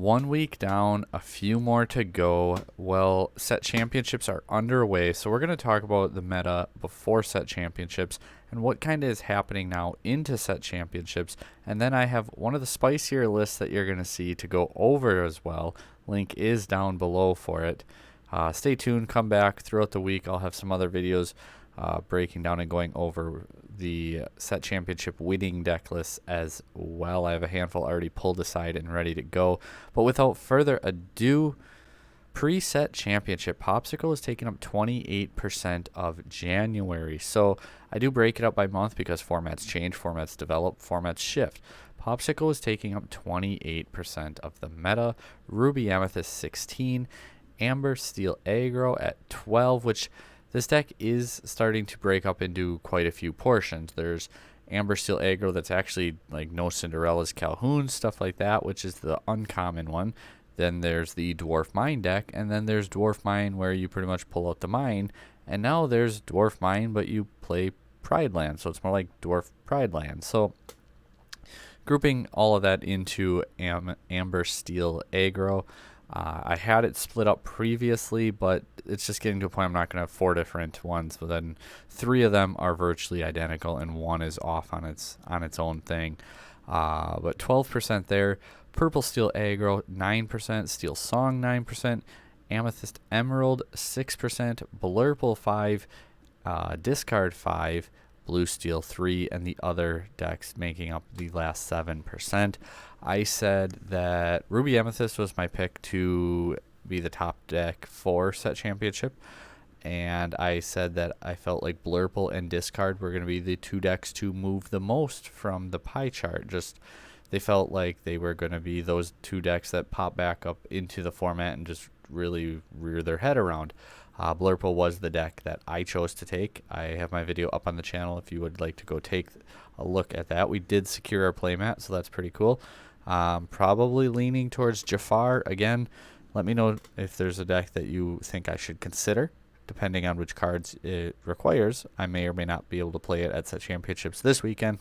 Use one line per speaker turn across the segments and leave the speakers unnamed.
1 week down, a few more to go. Well, set championships are underway, so we're going to talk about the meta before set championships and what kind of is happening now into set championships. And then I have one of the spicier lists that you're going to see to go over as well. Link is down below for it. Stay tuned, come back throughout the week. I'll have some other videos breaking down and going over the set championship winning deck lists as well. I have a handful already pulled aside and ready to go. But without further ado, pre-set championship Popsicle is taking up 28% of January. So I do break it up by month because formats change, formats develop, formats shift. Popsicle is taking up 28% of the meta. Ruby Amethyst 16, Amber Steel Aggro at 12, which this deck is starting to break up into quite a few portions. There's Amber Steel Aggro that's actually like no Cinderella's Calhoun, stuff like that, which is the uncommon one. Then there's the Dwarf Mine deck, and then there's Dwarf Mine where you pretty much pull out the mine. And now there's Dwarf Mine, but you play Pride Land, so it's more like Dwarf Pride Land. So grouping all of that into Amber Steel Aggro. I had it split up previously, but it's just getting to a point I'm not going to have 4 different ones. But then 3 of them are virtually identical, and 1 is off on its own thing. But 12% there. Purple Steel Aggro 9%, Steel Song 9%, Amethyst Emerald 6%, Blurple 5, Discard 5, Blue Steel 3, and the other decks making up the last 7%. I said that Ruby Amethyst was my pick to be the top deck for set championship, and I said that I felt like Blurple and Discard were going to be the 2 decks to move the most from the pie chart. Just they felt like they were going to be those 2 decks that pop back up into the format and just really rear their head around. Blurple was the deck that I chose to take. I have my video up on the channel if you would like to go take a look at that. We did secure our playmat, so that's pretty cool. Probably leaning towards Jafar. Again, let me know if there's a deck that you think I should consider. Depending on which cards it requires, I may or may not be able to play it at set championships this weekend.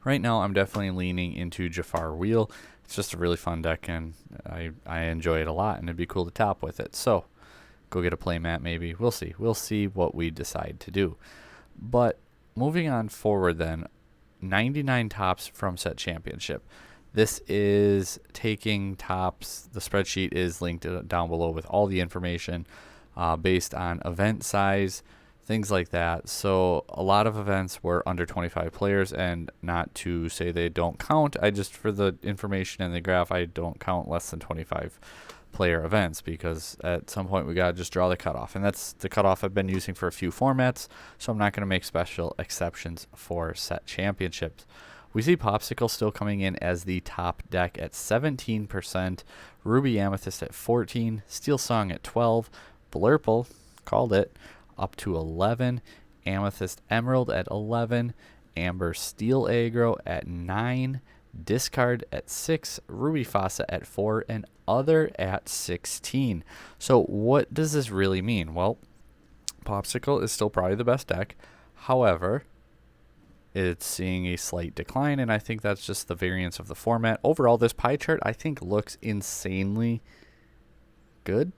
Right now, I'm definitely leaning into Jafar Wheel. It's just a really fun deck, and I enjoy it a lot, and it'd be cool to top with it. So go get a playmat maybe. We'll see. We'll see what we decide to do. But moving on forward then, 99 tops from set championship. This is taking tops. The spreadsheet is linked down below with all the information based on event size, things like that. So a lot of events were under 25 players, and not to say they don't count. I just, for the information in the graph, I don't count less than 25 player events because at some point we got to just draw the cutoff, and that's the cutoff I've been using for a few formats, so I'm not going to make special exceptions for set championships. We see Popsicle still coming in as the top deck at 17%, Ruby Amethyst at 14, Steel Song at 12, Blurple, called it, up to 11, Amethyst Emerald at 11, Amber Steel Aggro at 9, Discard at 6, Ruby Faucet at 4, and Other at 16. So what does this really mean? Well, Popsicle is still probably the best deck. However, it's seeing a slight decline, and I think that's just the variance of the format. Overall, this pie chart I think looks insanely good.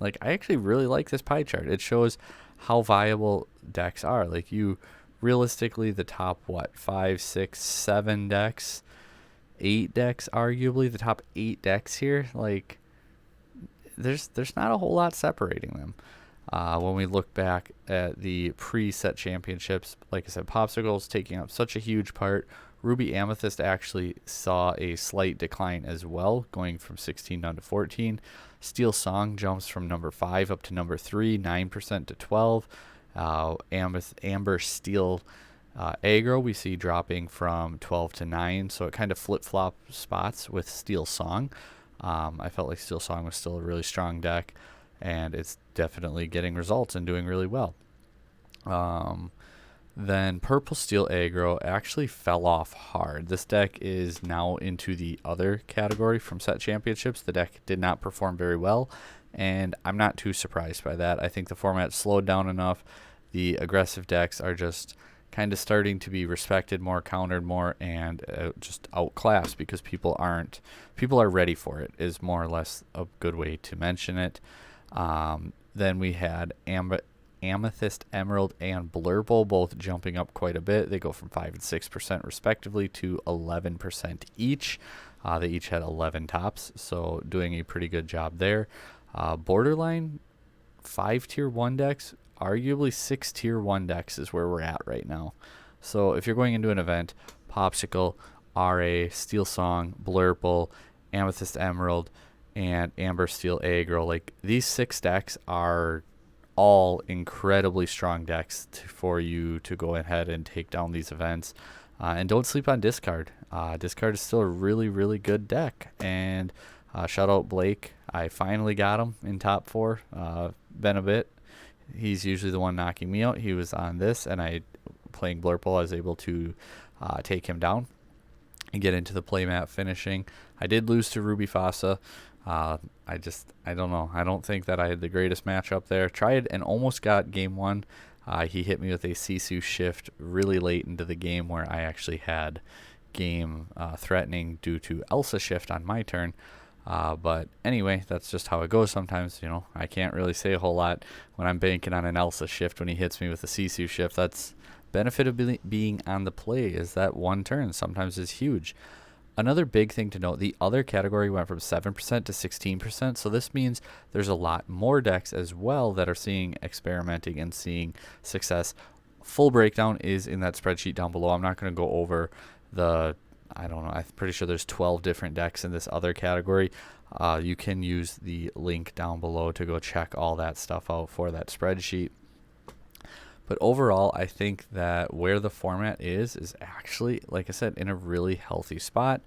Like, I actually really like this pie chart. It shows how viable decks are. Like, you realistically, the top 5, 6, 7 decks, 8 decks, arguably the top 8 decks here, like there's not a whole lot separating them. When we look back at the pre-set championships, like I said, Popsicle's taking up such a huge part. Ruby Amethyst actually saw a slight decline as well, going from 16 down to 14. Steel Song jumps from number 5 up to number 3, 9% to 12. Amber Steel Aggro we see dropping from 12 to 9, so it kind of flip-flop spots with Steel Song. I felt like Steel Song was still a really strong deck, and it's definitely getting results and doing really well. Then Purple Steel Aggro actually fell off hard. This deck is now into the other category from set championships. The deck did not perform very well, and I'm not too surprised by that. I think the format slowed down enough. The aggressive decks are just kind of starting to be respected more, countered more, and just outclassed because people are ready for it, is more or less a good way to mention it. Then we had Amethyst, Emerald, and Blurple both jumping up quite a bit. They go from 5 and 6% respectively to 11% each. They each had 11 tops, so doing a pretty good job there. Borderline 5 tier 1 decks, arguably 6 tier 1 decks is where we're at right now. So if you're going into an event, Popsicle, RA, Steel Song, Blurple, Amethyst, Emerald, and Amber, Steel, Aggro, like these 6 decks are all incredibly strong decks for you to go ahead and take down these events. And don't sleep on Discard. Discard is still a really, really good deck. And shout out Blake. I finally got him in top 4. Been a bit. He's usually the one knocking me out. He was on this, and playing Blurple, I was able to take him down and get into the playmat finishing. I did lose to Ruby Fossa. I don't know. I don't think that I had the greatest matchup there. Tried and almost got game 1. He hit me with a Sisu shift really late into the game where I actually had game threatening due to Elsa shift on my turn. But anyway, that's just how it goes sometimes. I can't really say a whole lot when I'm banking on an Elsa shift when he hits me with a Sisu shift. That's benefit of being on the play, is that one turn sometimes is huge. Another big thing to note, the other category went from 7% to 16%, so this means there's a lot more decks as well that are seeing experimenting and seeing success. Full breakdown is in that spreadsheet down below. I'm not going to go over I'm pretty sure there's 12 different decks in this other category. You can use the link down below to go check all that stuff out for that spreadsheet. But overall, I think that where the format is actually, like I said, in a really healthy spot.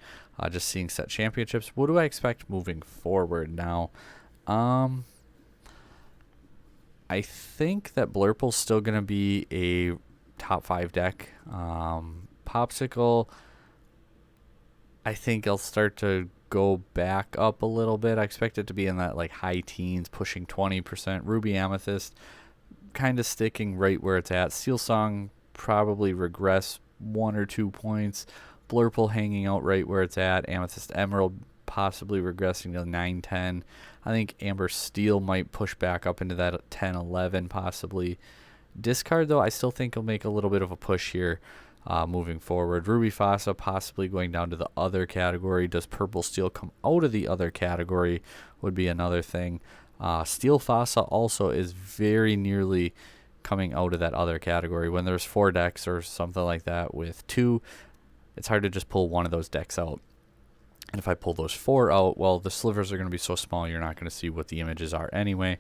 Just seeing set championships. What do I expect moving forward now? I think that Blurple's still going to be a top 5 deck. Popsicle, I think I'll start to go back up a little bit. I expect it to be in that like high teens, pushing 20%. Ruby Amethyst, kind of sticking right where it's at. Steel Song probably regress 1 or 2 points. Blurple hanging out right where it's at. Amethyst Emerald possibly regressing to 9, 10. I think Amber Steel might push back up into that 10, 11 possibly. Discard, though, I still think will make a little bit of a push here moving forward. Ruby Fossa possibly going down to the other category. Does Purple Steel come out of the other category would be another thing. Steel Fossa also is very nearly coming out of that other category. When there's 4 decks or something like that with 2, it's hard to just pull one of those decks out. And if I pull those 4 out, well, the slivers are going to be so small you're not going to see what the images are anyway.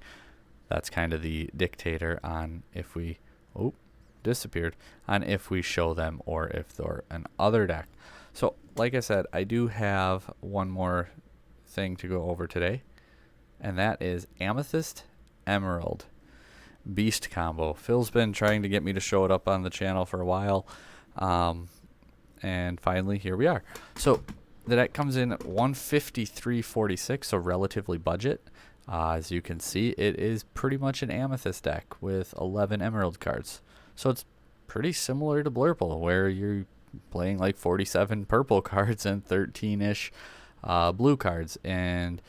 That's kind of the dictator on if we... Oh, disappeared. On if we show them or if they're an other deck. So, like I said, I do have one more thing to go over today. And that is Amethyst Emerald Beast combo. Phil's been trying to get me to show it up on the channel for a while. And finally, here we are. So the deck comes in at 153.46, so relatively budget. As you can see, it is pretty much an Amethyst deck with 11 Emerald cards. So it's pretty similar to Blurple, where you're playing like 47 purple cards and 13-ish blue cards. And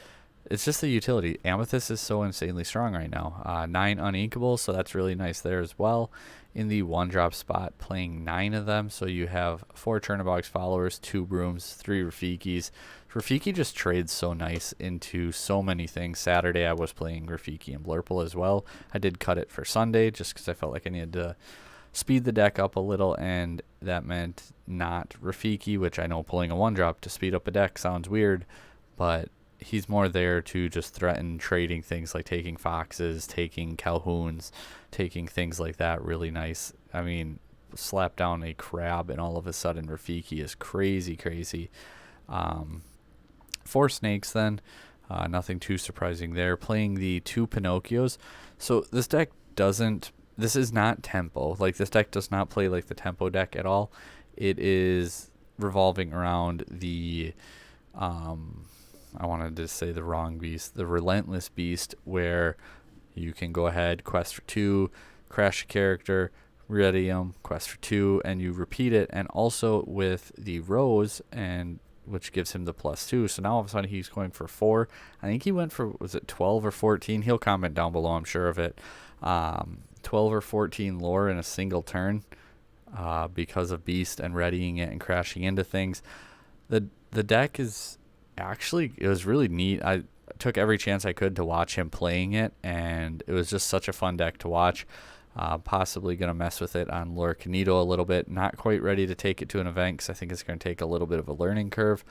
it's just the utility. Amethyst is so insanely strong right now. 9 uninkable, so that's really nice there as well. In the 1-drop spot, playing 9 of them. So you have 4 Chernobog's followers, 2 brooms, 3 Rafikis. Rafiki just trades so nice into so many things. Saturday I was playing Rafiki and Blurple as well. I did cut it for Sunday just because I felt like I needed to speed the deck up a little, and that meant not Rafiki, which I know pulling a 1-drop to speed up a deck sounds weird, but he's more there to just threaten trading things like taking Foxes, taking Calhouns, taking things like that really nice. I mean, slap down a crab and all of a sudden Rafiki is crazy, crazy. 4 snakes then. Nothing too surprising there. Playing the 2 Pinocchios. So this deck this is not tempo. Like, this deck does not play like the tempo deck at all. It is revolving around the I wanted to say the wrong beast, the Relentless Beast, where you can go ahead, quest for 2, crash a character, ready them, quest for 2, and you repeat it. And also with the rose, and which gives him the +2. So now all of a sudden he's going for 4. I think he went for, was it 12 or 14? He'll comment down below, I'm sure of it. 12 or 14 lore in a single turn because of Beast and readying it and crashing into things. The deck is actually, it was really neat. I took every chance I could to watch him playing it, and it was just such a fun deck to watch. Possibly going to mess with it on Lorcana a little bit. Not quite ready to take it to an event because I think it's going to take a little bit of a learning curve.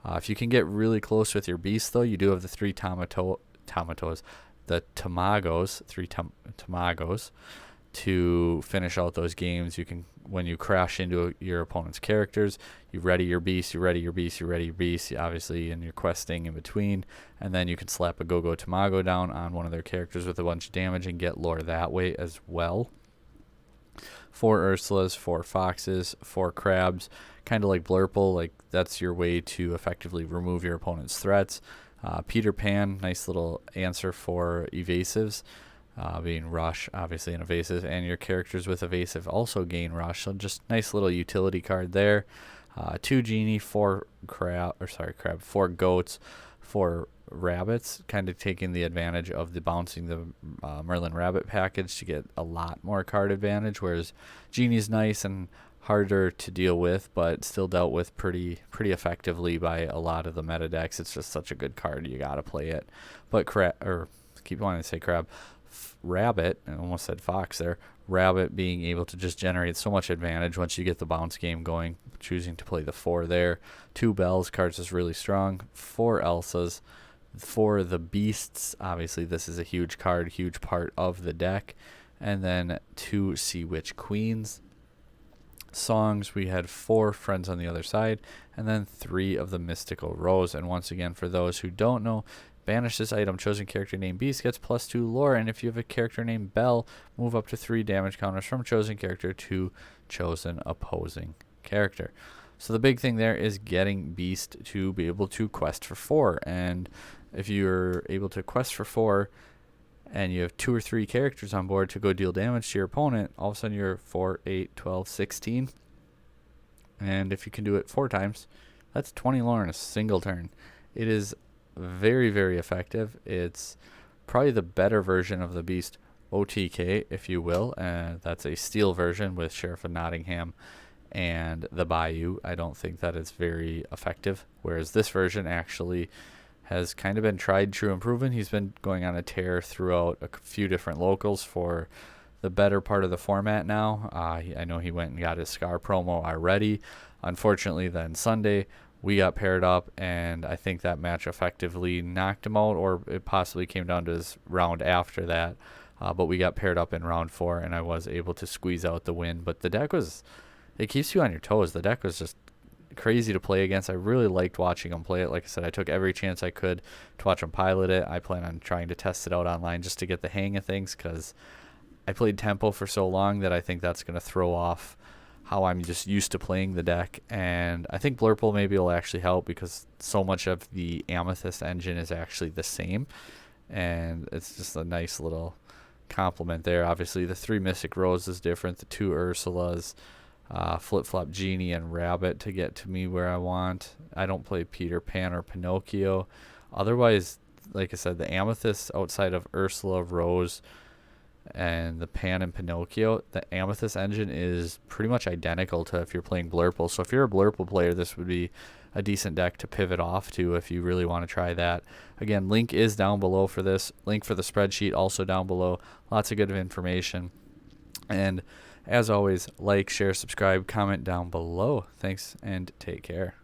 If you can get really close with your Beast, though, you do have the 3 Tamagos, to finish out those games. You can, when you crash into your opponent's characters, you ready your Beast, you ready your Beast, you ready your Beast, obviously, and you're questing in between, and then you can slap a Go-Go Tamago down on one of their characters with a bunch of damage and get lore that way as well. 4 Ursulas, 4 Foxes, 4 Crabs, kind of like Blurple, like that's your way to effectively remove your opponent's threats. Peter Pan, nice little answer for evasives. Being Rush, obviously, and Evasive, and your characters with Evasive also gain Rush. So just nice little utility card there. 2 Genie, 4 Crab, 4 Goats, 4 Rabbits, kind of taking the advantage of the bouncing the Merlin Rabbit package to get a lot more card advantage, whereas Genie's nice and harder to deal with, but still dealt with pretty effectively by a lot of the meta decks. It's just such a good card, you gotta play it. But keep wanting to say Crab. Rabbit, I almost said Fox there. Rabbit being able to just generate so much advantage once you get the bounce game going, choosing to play the 4 there. 2 Bells cards is really strong. 4 Elsas. For the Beasts, obviously this is a huge card, huge part of the deck. And then 2 Sea Witch Queens. Songs, we had 4 Friends on the Other Side, and then 3 of the Mystical Rose. And once again, for those who don't know, banish this item. Chosen character named Beast gets +2 lore, and if you have a character named Belle, move up to 3 damage counters from chosen character to chosen opposing character. So the big thing there is getting Beast to be able to quest for 4, and if you're able to quest for 4 and you have 2 or 3 characters on board to go deal damage to your opponent, all of a sudden you're 4, 8, 12, 16, and if you can do it 4 times, that's 20 lore in a single turn. It is very, very effective. It's probably the better version of the Beast OTK, if you will. That's a steel version with Sheriff of Nottingham and the Bayou. I don't think that is very effective, whereas this version actually has kind of been tried, true, and proven. He's been going on a tear throughout a few different locals for the better part of the format now. I know he went and got his Scar promo already. Unfortunately, then Sunday, we got paired up, and I think that match effectively knocked him out, or it possibly came down to his round after that. But we got paired up in round 4, and I was able to squeeze out the win. But the deck it keeps you on your toes. The deck was just crazy to play against. I really liked watching him play it. Like I said, I took every chance I could to watch him pilot it. I plan on trying to test it out online just to get the hang of things, because I played tempo for so long that I think that's going to throw off how I'm just used to playing the deck. And I think Blurple maybe will actually help, because so much of the Amethyst engine is actually the same, and it's just a nice little compliment there. Obviously the 3 Mystic Rose is different, the 2 Ursulas, Flip-Flop Genie and Rabbit to get to me where I want. I don't play Peter Pan or Pinocchio. Otherwise, like I said, the Amethyst outside of Ursula, Rose, and the Pan and Pinocchio, the Amethyst engine is pretty much identical to if you're playing Blurple. So if you're a Blurple player, this would be a decent deck to pivot off to if you really want to try that. Again, link is down below for this. Link for the spreadsheet also down below. Lots of good information. And as always, like, share, subscribe, comment down below. Thanks, and take care.